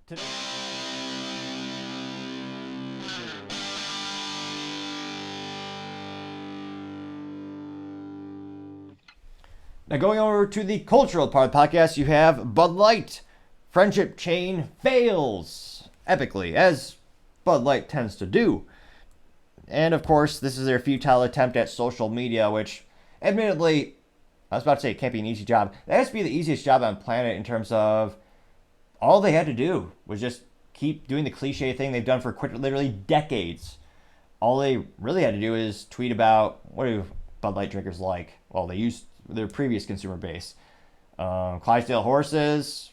Today. Now, going over to the cultural part of the podcast, you have Bud Light. Friendship chain fails epically, as Bud Light tends to do. And of course, this is their futile attempt at social media, which, admittedly, I was about to say it can't be an easy job. That has to be the easiest job on the planet in terms of all they had to do was just keep doing the cliche thing they've done for literally decades. All they really had to do is tweet about what do Bud Light drinkers like. Well, they used their previous consumer base. Clydesdale horses,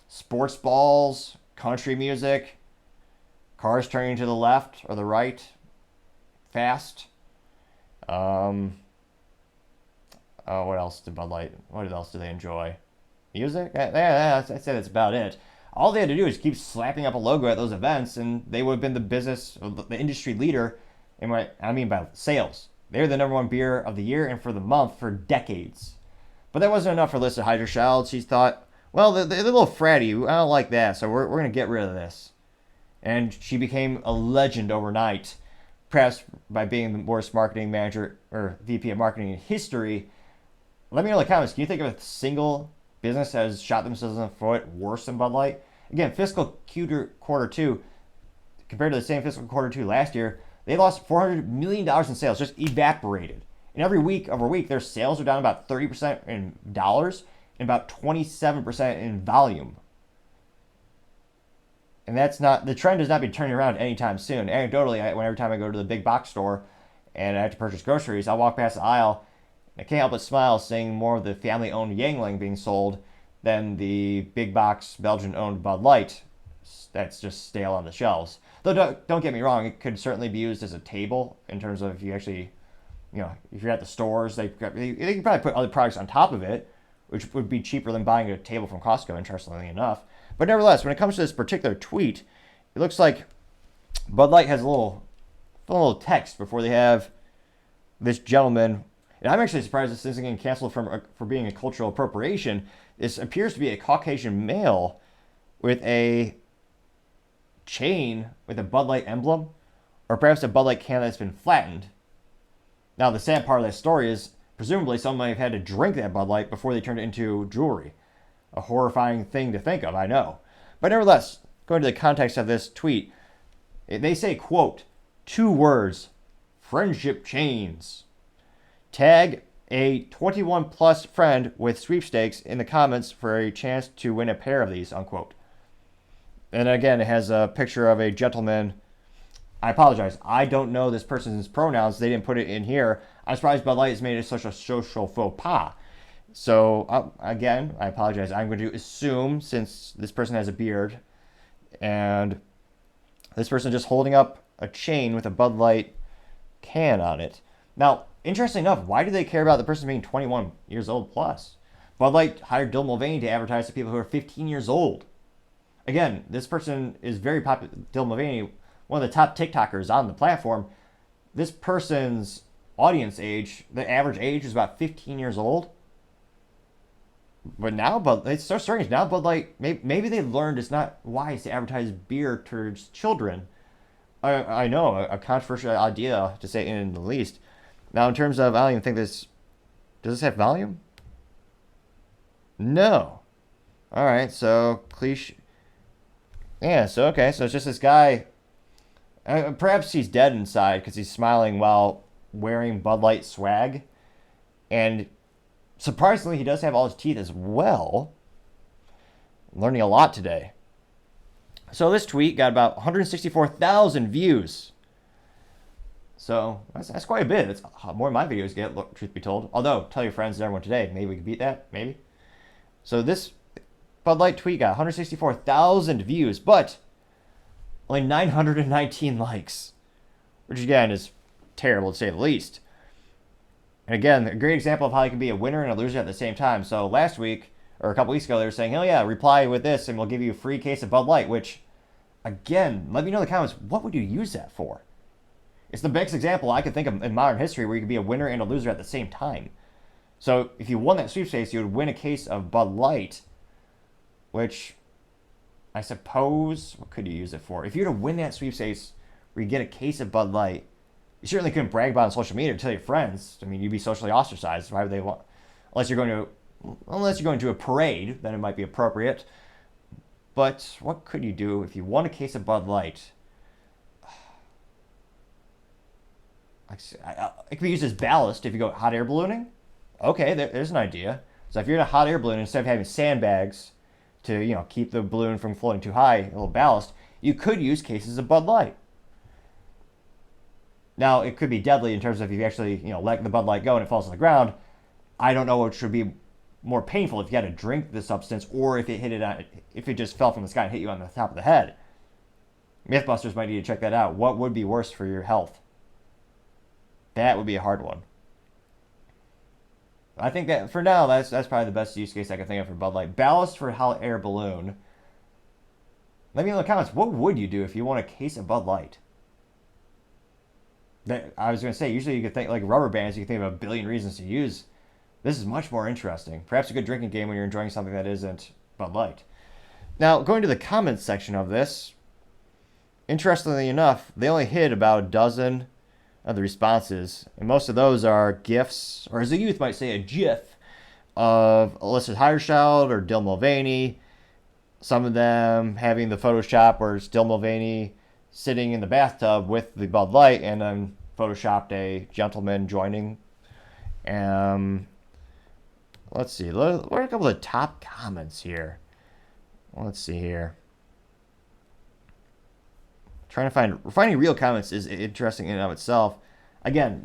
sports balls, country music, cars turning to the left or the right fast. What else did Bud Light? What else do they enjoy? Music? Yeah, I said that's about it. All they had to do is keep slapping up a logo at those events, and they would have been the industry leader in what I mean by sales. They're the number one beer of the year and for the month for decades. But that wasn't enough for Alyssa Heiderscheld. She thought, well, they're a little fratty. I don't like that, so we're going to get rid of this. And she became a legend overnight, perhaps by being the worst marketing manager or VP of marketing in history. Let me know in the comments, can you think of a single business that has shot themselves in the foot worse than Bud Light? Again, fiscal quarter two, compared to the same fiscal quarter two last year, they lost $400 million in sales, just evaporated. And every week over week, their sales are down about 30% in dollars and about 27% in volume. And the trend has not been turning around anytime soon. Anecdotally, every time I go to the big box store and I have to purchase groceries, I'll walk past the aisle. I can't help but smile seeing more of the family-owned Yangling being sold than the big box Belgian-owned Bud Light that's just stale on the shelves. Though don't get me wrong, it could certainly be used as a table in terms of if you actually, if you're at the stores, they can probably put other products on top of it, which would be cheaper than buying a table from Costco, interestingly enough. But nevertheless, when it comes to this particular tweet, it looks like Bud Light has a little text before they have this gentleman. And I'm actually surprised this isn't getting canceled for being a cultural appropriation. This appears to be a Caucasian male with a chain with a Bud Light emblem, or perhaps a Bud Light can that's been flattened. Now, the sad part of that story is presumably someone might have had to drink that Bud Light before they turned it into jewelry. A horrifying thing to think of, I know. But nevertheless, going to the context of this tweet, they say, quote, 2 words, friendship chains. Tag a 21 plus friend with sweepstakes in the comments for a chance to win a pair of these, unquote. And again, it has a picture of a gentleman. I apologize. I don't know this person's pronouns. They didn't put it in here. I'm surprised Bud Light has made it such a social faux pas. So, again, I apologize. I'm going to assume, since this person has a beard, and this person just holding up a chain with a Bud Light can on it. Now, interesting enough, why do they care about the person being 21 years old plus? Bud Light hired Dylan Mulvaney to advertise to people who are 15 years old. Again, this person is very popular. Dylan Mulvaney, one of the top TikTokers on the platform. This person's audience age, the average age is about 15 years old. But now, it's so strange. Now Bud Light, maybe they learned it's not wise to advertise beer towards children. I know, a controversial idea to say in the least. Now, in terms of, I don't even think does this have volume? No. All right, so cliche. Yeah, so okay, so it's just this guy. Perhaps he's dead inside because he's smiling while wearing Bud Light swag. And surprisingly, he does have all his teeth as well. I'm learning a lot today. So this tweet got about 164,000 views. So that's quite a bit. It's more than my videos get, truth be told. Although, tell your friends and everyone today. Maybe we can beat that. Maybe. So this Bud Light tweet got 164,000 views, but only 919 likes. Which, again, is terrible to say the least. And again, a great example of how you can be a winner and a loser at the same time. So last week, or a couple weeks ago, they were saying, hell yeah, reply with this and we'll give you a free case of Bud Light. Which, again, let me know in the comments, what would you use that for? It's the best example I could think of in modern history where you could be a winner and a loser at the same time. So if you won that sweepstakes, you would win a case of Bud Light, which I suppose, what could you use it for? If you were to win that sweepstakes where you get a case of Bud Light, you certainly couldn't brag about it on social media or tell your friends. I mean, you'd be socially ostracized. Why would they want? Unless you're going to a parade, then it might be appropriate. But what could you do if you won a case of Bud Light? It could be used as ballast if you go hot air ballooning. Okay, there's an idea. So if you're in a hot air balloon, instead of having sandbags to keep the balloon from floating too high, a little ballast, you could use cases of Bud Light. Now it could be deadly in terms of if you actually let the Bud Light go and it falls on the ground. I don't know what would be more painful, if you had to drink the substance or if it just fell from the sky and hit you on the top of the head. Mythbusters might need to check that out. What would be worse for your health? That would be a hard one. I think that for now, that's probably the best use case I can think of for Bud Light. Ballast for hot air balloon. Let me know in the comments, what would you do if you won a case of Bud Light? I was going to say, usually you could think like rubber bands, you can think of a billion reasons to use. This is much more interesting. Perhaps a good drinking game when you're enjoying something that isn't Bud Light. Now, going to the comments section of this, interestingly enough, they only hit about a dozen of the responses, and most of those are GIFs, or as the youth might say, a GIF of Alyssa Hireschild or Dylan Mulvaney. Some of them having the Photoshop where it's Dylan Mulvaney sitting in the bathtub with the Bud Light, and then photoshopped a gentleman joining. Let's see. What are a couple of the top comments here? Let's see here. Finding real comments is interesting in and of itself. Again,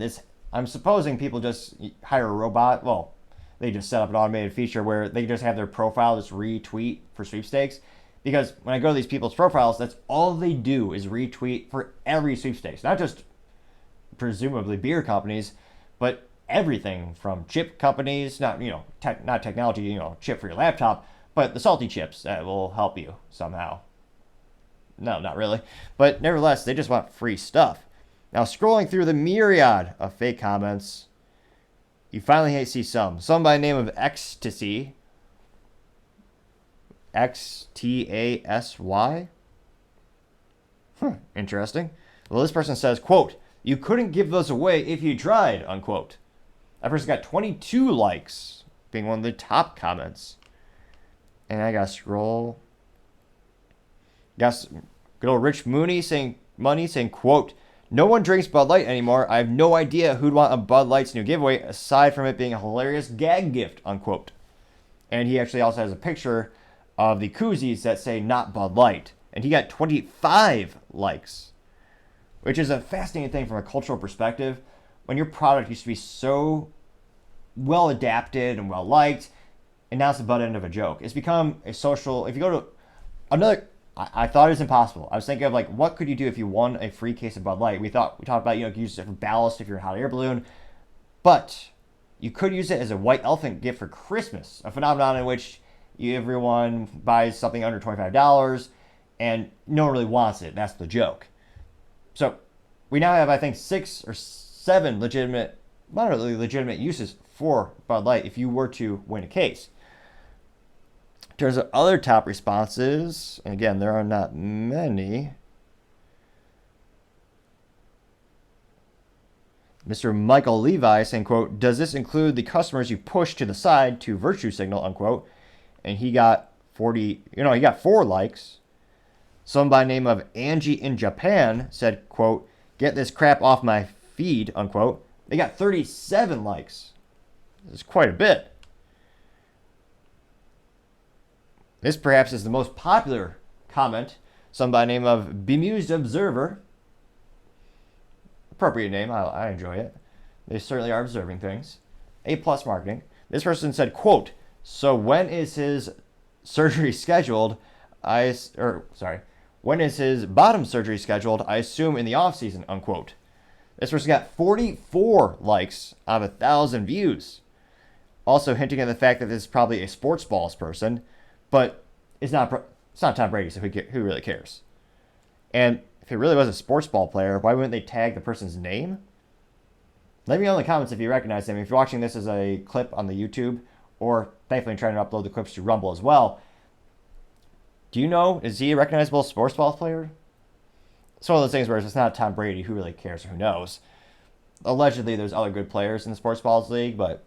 I'm supposing people just hire a robot. Well, they just set up an automated feature where they just have their profile just retweet for sweepstakes. Because when I go to these people's profiles, that's all they do is retweet for every sweepstakes. Not just presumably beer companies, but everything from chip companies, not technology, chip for your laptop, but the salty chips that will help you somehow. No, not really. But nevertheless, they just want free stuff. Now, scrolling through the myriad of fake comments, you finally see some. Some by the name of Ecstasy. Xtasy. Interesting. Well, this person says, quote, "You couldn't give those away if you tried," unquote. That person got 22 likes, being one of the top comments. And I gotta scroll. Got good old Rich Mooney saying, quote, "No one drinks Bud Light anymore. I have no idea who'd want a Bud Light's new giveaway aside from it being a hilarious gag gift," unquote. And he actually also has a picture of the koozies that say not Bud Light. And he got 25 likes, which is a fascinating thing from a cultural perspective. When your product used to be so well adapted and well liked, and now it's the butt end of a joke. It's become a social, if you go to another, I thought it was impossible. I was thinking of like, what could you do if you won a free case of Bud Light? We talked about, you could use it for ballast if you're a hot air balloon, but you could use it as a white elephant gift for Christmas, a phenomenon in which everyone buys something under $25 and no one really wants it. That's the joke. So we now have, I think, 6 or 7 moderately legitimate uses for Bud Light if you were to win a case. In terms of other top responses, and again, there are not many. Mr. Michael Levi saying, quote, "Does this include the customers you push to the side to virtue signal," unquote. And he got 4 likes. Someone by the name of Angie in Japan said, quote, "Get this crap off my feed," unquote. They got 37 likes. This is quite a bit. This perhaps is the most popular comment. Someone by the name of Bemused Observer. Appropriate name. I enjoy it. They certainly are observing things. A+ marketing. This person said, quote, "So when is his surgery scheduled? When is his bottom surgery scheduled? I assume in the off season," unquote. This person got 44 likes out of 1,000 views. Also hinting at the fact that this is probably a sports balls person, but it's not Tom Brady, so who really cares? And if it really was a sports ball player, why wouldn't they tag the person's name? Let me know in the comments if you recognize them. If you're watching this as a clip on the YouTube, or thankfully trying to upload the clips to Rumble as well, Do you know, is he a recognizable sports ball player? It's one of those things where if it's not Tom Brady, who really cares or who knows? Allegedly, there's other good players in the sports balls league, but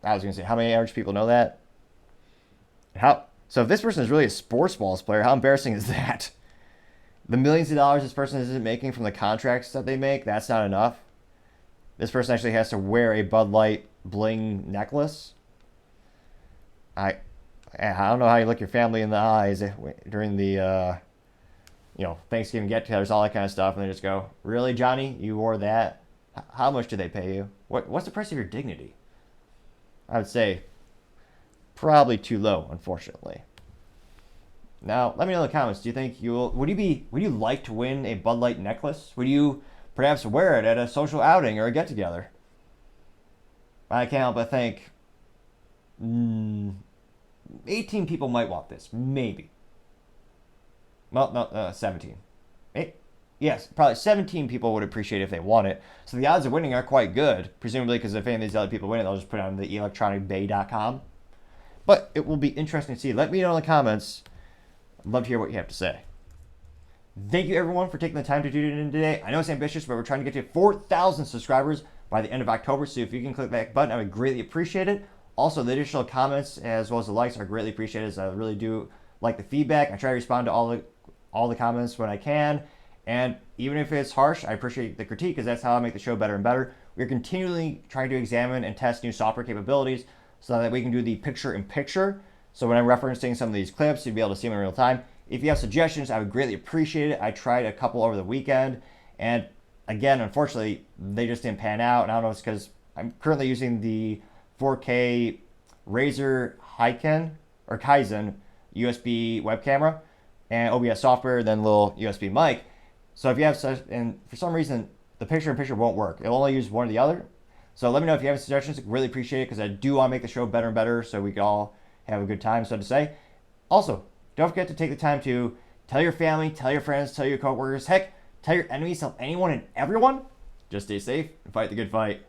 I was going to say, how many average people know that? How? So if this person is really a sports balls player, how embarrassing is that? The millions of dollars this person isn't making from the contracts that they make, that's not enough. This person actually has to wear a Bud Light bling necklace. I don't know how you look your family in the eyes during the Thanksgiving get-togethers, all that kind of stuff, and they just go, "Really, Johnny? You wore that? How much do they pay you? What's the price of your dignity?" I would say probably too low, unfortunately. Now, let me know in the comments. Do you think would you like to win a Bud Light necklace? Would you perhaps wear it at a social outing or a get-together? I can't help but think 18 people might want this, maybe. Well, no, 17. Yes, probably 17 people would appreciate it if they want it. So the odds of winning are quite good, presumably because if any of these other people win it, they'll just put it on the electronicbay.com. But it will be interesting to see. Let me know in the comments. I'd love to hear what you have to say. Thank you, everyone, for taking the time to tune in today. I know it's ambitious, but we're trying to get to 4,000 subscribers by the end of October. So if you can click that button, I would greatly appreciate it. Also, the additional comments as well as the likes are greatly appreciated, as I really do like the feedback. I try to respond to all the comments when I can. And even if it's harsh, I appreciate the critique because that's how I make the show better and better. We're continually trying to examine and test new software capabilities so that we can do the picture-in-picture. So when I'm referencing some of these clips, you'll be able to see them in real time. If you have suggestions, I would greatly appreciate it. I tried a couple over the weekend, and again, unfortunately, they just didn't pan out. And I don't know if it's because I'm currently using the 4K Razer Kaizen USB web camera and OBS software, then a little USB mic. So if you have such, and for some reason, the picture-in-picture won't work. It'll only use one or the other. So let me know if you have suggestions. Really appreciate it because I do want to make the show better and better so we can all have a good time, so to say. Also, don't forget to take the time to tell your family, tell your friends, tell your coworkers, heck, tell your enemies, tell anyone and everyone. Just stay safe and fight the good fight.